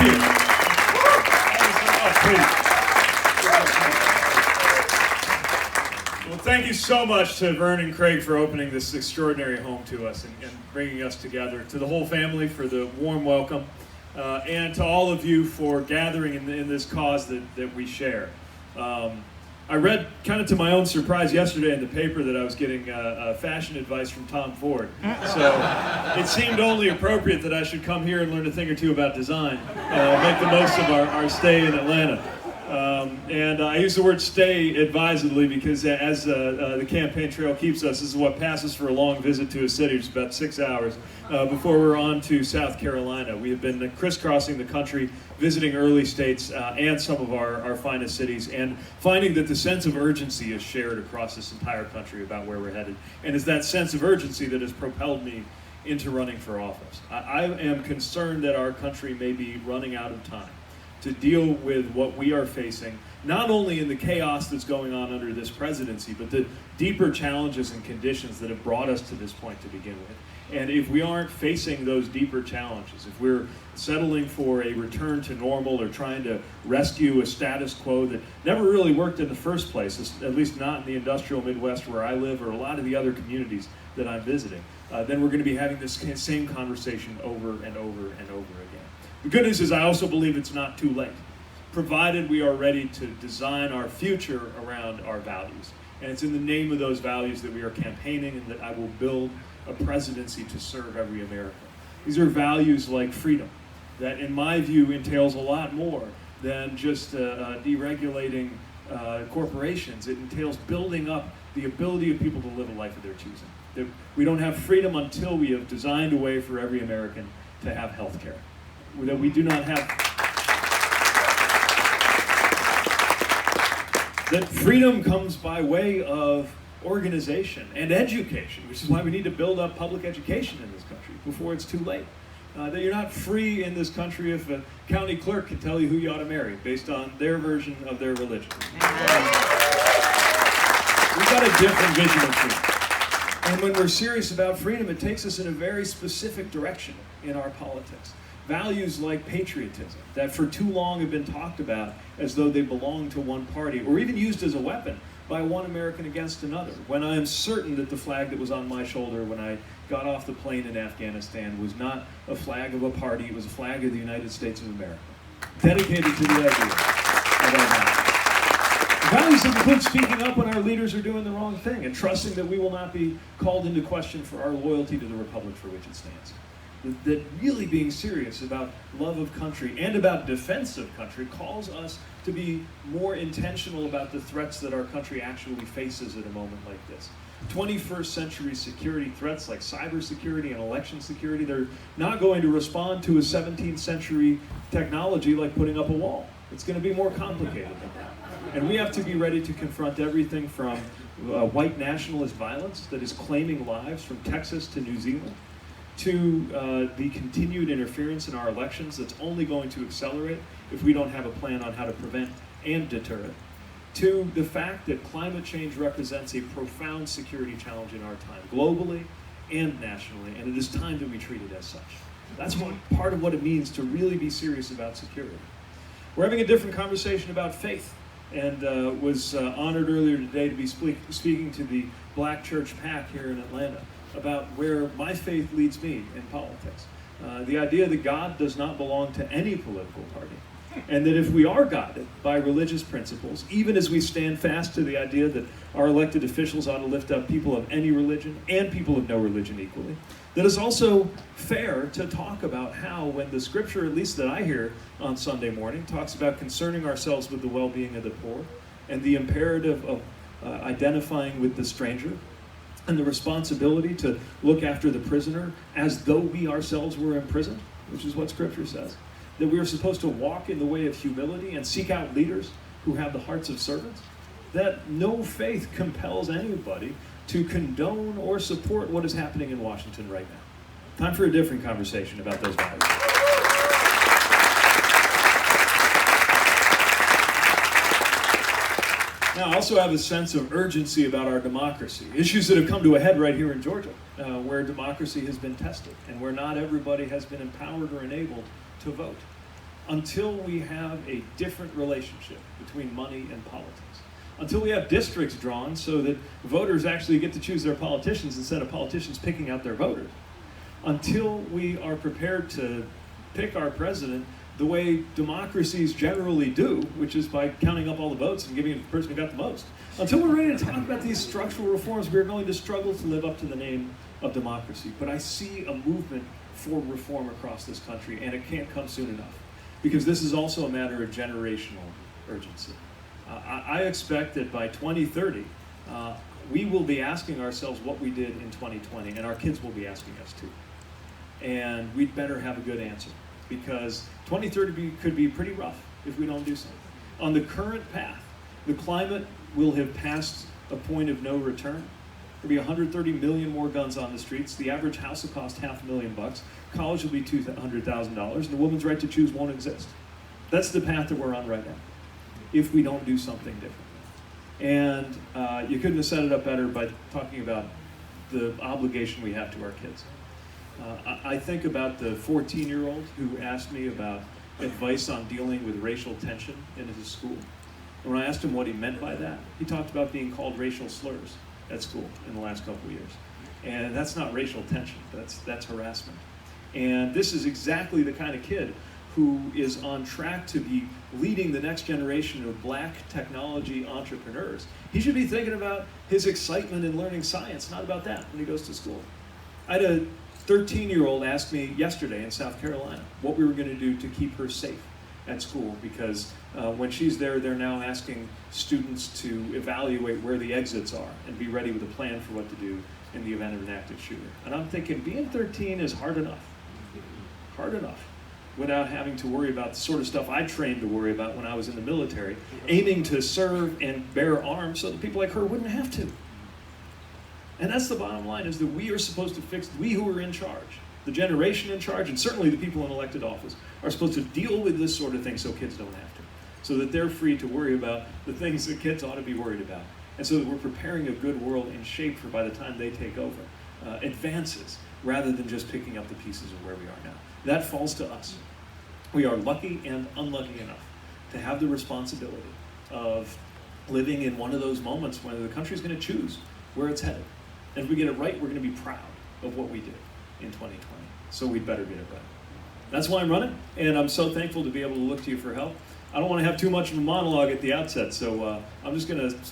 you. Well, thank you so much to Vern and Craig for opening this extraordinary home to us and bringing us together. To the whole family for the warm welcome, and to all of you for gathering in this cause that we share. I read, kind of to my own surprise yesterday in the paper, that I was getting fashion advice from Tom Ford. So it seemed only appropriate that I should come here and learn a thing or two about design, make the most of our stay in Atlanta. And I use the word stay advisedly because as the campaign trail keeps us, this is what passes for a long visit to a city, which is about 6 hours, before we're on to South Carolina. We have been crisscrossing the country, visiting early states and some of our finest cities, and finding that the sense of urgency is shared across this entire country about where we're headed. And it's that sense of urgency that has propelled me into running for office. I am concerned that our country may be running out of time to deal with what we are facing, not only in the chaos that's going on under this presidency, but the deeper challenges and conditions that have brought us to this point to begin with. And if we aren't facing those deeper challenges, if we're settling for a return to normal or trying to rescue a status quo that never really worked in the first place, at least not in the industrial Midwest where I live or a lot of the other communities that I'm visiting, then we're going to be having this same conversation over and over and over again. The good news is I also believe it's not too late, provided we are ready to design our future around our values. And it's in the name of those values that we are campaigning and that I will build a presidency to serve every American. These are values like freedom, that in my view entails a lot more than just deregulating corporations. It entails building up the ability of people to live a life of their choosing. That we don't have freedom until we have designed a way for every American to have health care. That we do not have, that freedom comes by way of organization and education, which is why we need to build up public education in this country before it's too late. That you're not free in this country if a county clerk can tell you who you ought to marry based on their version of their religion. We've got a different vision of freedom. And when we're serious about freedom, it takes us in a very specific direction in our politics. Values like patriotism, that for too long have been talked about as though they belong to one party, or even used as a weapon by one American against another, when I am certain that the flag that was on my shoulder when I got off the plane in Afghanistan was not a flag of a party, it was a flag of the United States of America, dedicated to the idea of our values. Values that include speaking up when our leaders are doing the wrong thing and trusting that we will not be called into question for our loyalty to the republic for which it stands. That really being serious about love of country and about defense of country calls us to be more intentional about the threats that our country actually faces at a moment like this. 21st century security threats like cybersecurity and election security, they're not going to respond to a 17th century technology like putting up a wall. It's going to be more complicated than that. And we have to be ready to confront everything from white nationalist violence that is claiming lives from Texas to New Zealand, to the continued interference in our elections that's only going to accelerate if we don't have a plan on how to prevent and deter it, to the fact that climate change represents a profound security challenge in our time, globally and nationally, and it is time that we treat it as such. That's part of what it means to really be serious about security. We're having a different conversation about faith, and was honored earlier today to be speaking to the Black Church PAC here in Atlanta about where my faith leads me in politics. The idea that God does not belong to any political party, and that if we are guided by religious principles, even as we stand fast to the idea that our elected officials ought to lift up people of any religion and people of no religion equally, that it's also fair to talk about how, when the scripture, at least that I hear on Sunday morning, talks about concerning ourselves with the well-being of the poor and the imperative of identifying with the stranger, and the responsibility to look after the prisoner as though we ourselves were imprisoned, which is what Scripture says. That we are supposed to walk in the way of humility and seek out leaders who have the hearts of servants. That no faith compels anybody to condone or support what is happening in Washington right now. Time for a different conversation about those values. Now, I also have a sense of urgency about our democracy. Issues that have come to a head right here in Georgia, where democracy has been tested and where not everybody has been empowered or enabled to vote. until we have a different relationship between money and politics, until we have districts drawn so that voters actually get to choose their politicians instead of politicians picking out their voters, until we are prepared to pick our president the way democracies generally do, which is by counting up all the votes and giving it to the person who got the most. Until we're ready to talk about these structural reforms, we're going to struggle to live up to the name of democracy. But I see a movement for reform across this country, and it can't come soon enough, because this is also a matter of generational urgency. I expect that by 2030, we will be asking ourselves what we did in 2020, and our kids will be asking us too. And we'd better have a good answer, because 2030 could be pretty rough if we don't do something. On the current path, the climate will have passed a point of no return. There'll be 130 million more guns on the streets. The average house will cost $500,000. College will be $200,000, and the woman's right to choose won't exist. That's the path that we're on right now, if we don't do something different. And you couldn't have set it up better by talking about the obligation we have to our kids. I think about the 14-year-old who asked me about advice on dealing with racial tension in his school. And when I asked him what he meant by that, he talked about being called racial slurs at school in the last couple of years. And that's not racial tension, that's harassment. And this is exactly the kind of kid who is on track to be leading the next generation of black technology entrepreneurs. He should be thinking about his excitement in learning science, not about that when he goes to school. I had a 13-year-old asked me yesterday in South Carolina what we were going to do to keep her safe at school, because when she's there, they're now asking students to evaluate where the exits are and be ready with a plan for what to do in the event of an active shooter. And I'm thinking, being 13 is hard enough, without having to worry about the sort of stuff I trained to worry about when I was in the military, aiming to serve and bear arms so that people like her wouldn't have to. And that's the bottom line, is that we are supposed to fix, we who are in charge, the generation in charge, and certainly the people in elected office, are supposed to deal with this sort of thing so kids don't have to, so that they're free to worry about the things that kids ought to be worried about, and so that we're preparing a good world in shape for, by the time they take over, advances, rather than just picking up the pieces of where we are now. That falls to us. We are lucky and unlucky enough to have the responsibility of living in one of those moments when the country's going to choose where it's headed. And if we get it right, we're going to be proud of what we did in 2020. So we'd better get it right. That's why I'm running, and I'm so thankful to be able to look to you for help. I don't want to have too much of a monologue at the outset, so I'm just going to stop.